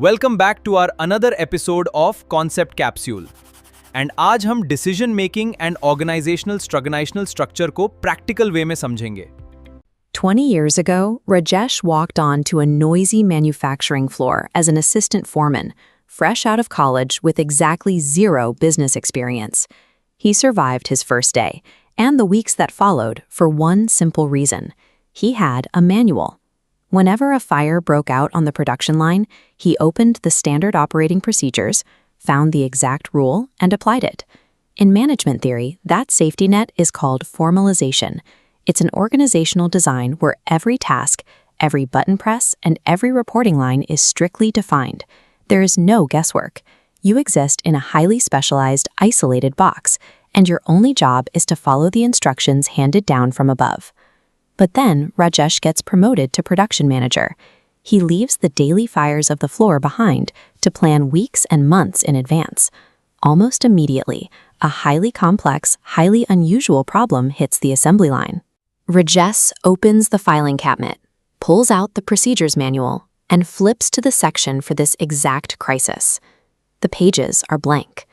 Welcome back to our another episode of concept capsule and आज हम decision making and organisational structure को practical way में समझेंगे। 20 years ago, Rajesh walked onto a noisy manufacturing floor as an assistant foreman, fresh out of college with exactly zero business experience. He survived his first day and the weeks that followed for one simple reason. He had a manual. Whenever a fire broke out on the production line, he opened the standard operating procedures, found the exact rule, and applied it. In management theory, that safety net is called formalization. It's an organizational design where every task, every button press, and every reporting line is strictly defined. There is no guesswork. You exist in a highly specialized, isolated box, and your only job is to follow the instructions handed down from above. But then, Rajesh gets promoted to production manager. He leaves the daily fires of the floor behind to plan weeks and months in advance. Almost immediately, a highly complex, highly unusual problem hits the assembly line. Rajesh opens the filing cabinet, pulls out the procedures manual, and flips to the section for this exact crisis. The pages are blank.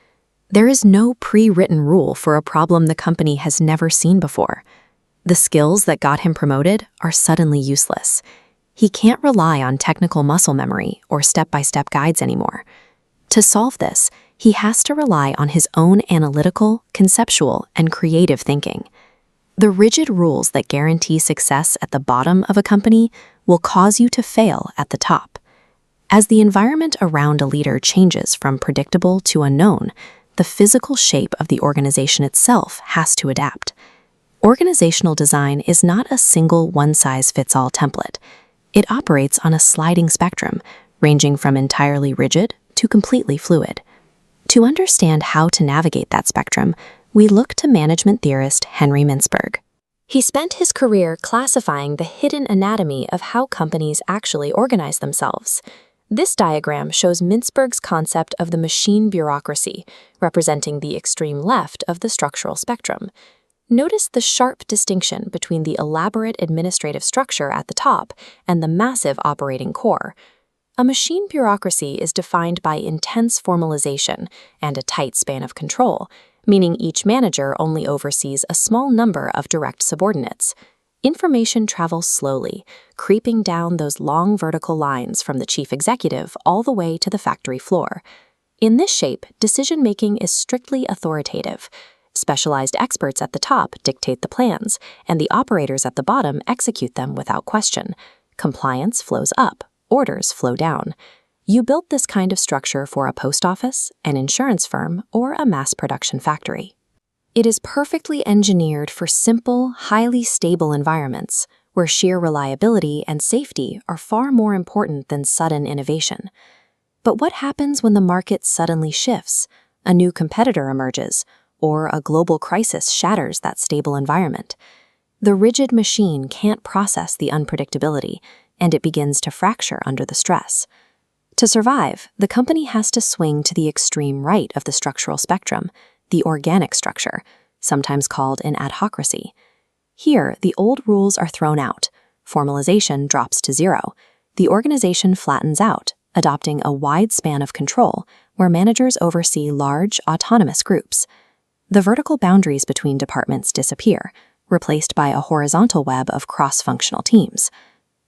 There is no pre-written rule for a problem the company has never seen before. The skills that got him promoted are suddenly useless. He can't rely on technical muscle memory or step-by-step guides anymore. To solve this, he has to rely on his own analytical, conceptual, and creative thinking. The rigid rules that guarantee success at the bottom of a company will cause you to fail at the top. As the environment around a leader changes from predictable to unknown, the physical shape of the organization itself has to adapt. Organizational design is not a single one-size-fits-all template. It operates on a sliding spectrum, ranging from entirely rigid to completely fluid. To understand how to navigate that spectrum, we look to management theorist Henry Mintzberg. He spent his career classifying the hidden anatomy of how companies actually organize themselves. This diagram shows Mintzberg's concept of the machine bureaucracy, representing the extreme left of the structural spectrum. Notice the sharp distinction between the elaborate administrative structure at the top and the massive operating core. A machine bureaucracy is defined by intense formalization and a tight span of control, meaning each manager only oversees a small number of direct subordinates. Information travels slowly, creeping down those long vertical lines from the chief executive all the way to the factory floor. In this shape, decision-making is strictly authoritative. Specialized experts at the top dictate the plans, and the operators at the bottom execute them without question. Compliance flows up, orders flow down. You built this kind of structure for a post office, an insurance firm, or a mass production factory. It is perfectly engineered for simple, highly stable environments, where sheer reliability and safety are far more important than sudden innovation. But what happens when the market suddenly shifts, a new competitor emerges, or a global crisis shatters that stable environment? The rigid machine can't process the unpredictability, and it begins to fracture under the stress. To survive, the company has to swing to the extreme right of the structural spectrum, the organic structure, sometimes called an adhocracy. Here, the old rules are thrown out. Formalization drops to zero. The organization flattens out, adopting a wide span of control where managers oversee large, autonomous groups. The vertical boundaries between departments disappear, replaced by a horizontal web of cross-functional teams.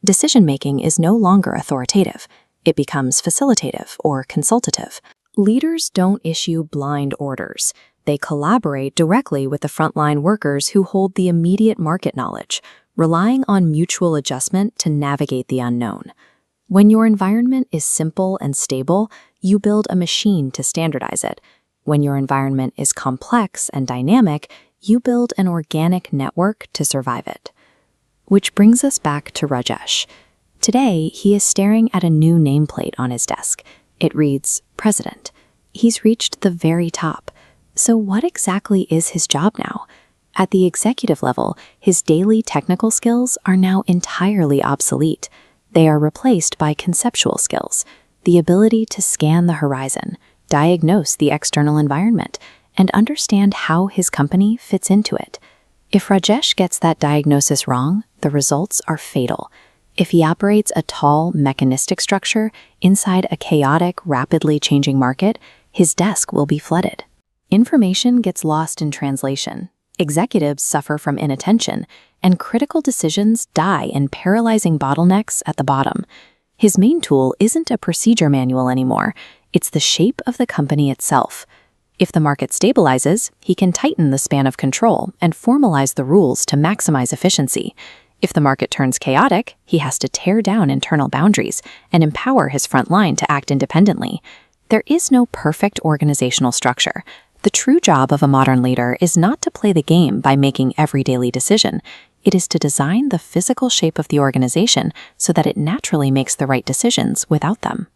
Decision-making is no longer authoritative. It becomes facilitative or consultative. Leaders don't issue blind orders. They collaborate directly with the frontline workers who hold the immediate market knowledge, relying on mutual adjustment to navigate the unknown. When your environment is simple and stable, you build a machine to standardize it. When your environment is complex and dynamic, you build an organic network to survive it. Which brings us back to Rajesh. Today, he is staring at a new nameplate on his desk. It reads, President. He's reached the very top. So what exactly is his job now? At the executive level, his daily technical skills are now entirely obsolete. They are replaced by conceptual skills, the ability to scan the horizon, diagnose the external environment, and understand how his company fits into it. If Rajesh gets that diagnosis wrong, the results are fatal. If he operates a tall, mechanistic structure inside a chaotic, rapidly changing market, his desk will be flooded. Information gets lost in translation. Executives suffer from inattention, and critical decisions die in paralyzing bottlenecks at the bottom. His main tool isn't a procedure manual anymore. It's the shape of the company itself. If the market stabilizes, he can tighten the span of control and formalize the rules to maximize efficiency. If the market turns chaotic, he has to tear down internal boundaries and empower his front line to act independently. There is no perfect organizational structure. The true job of a modern leader is not to play the game by making every daily decision. It is to design the physical shape of the organization so that it naturally makes the right decisions without them.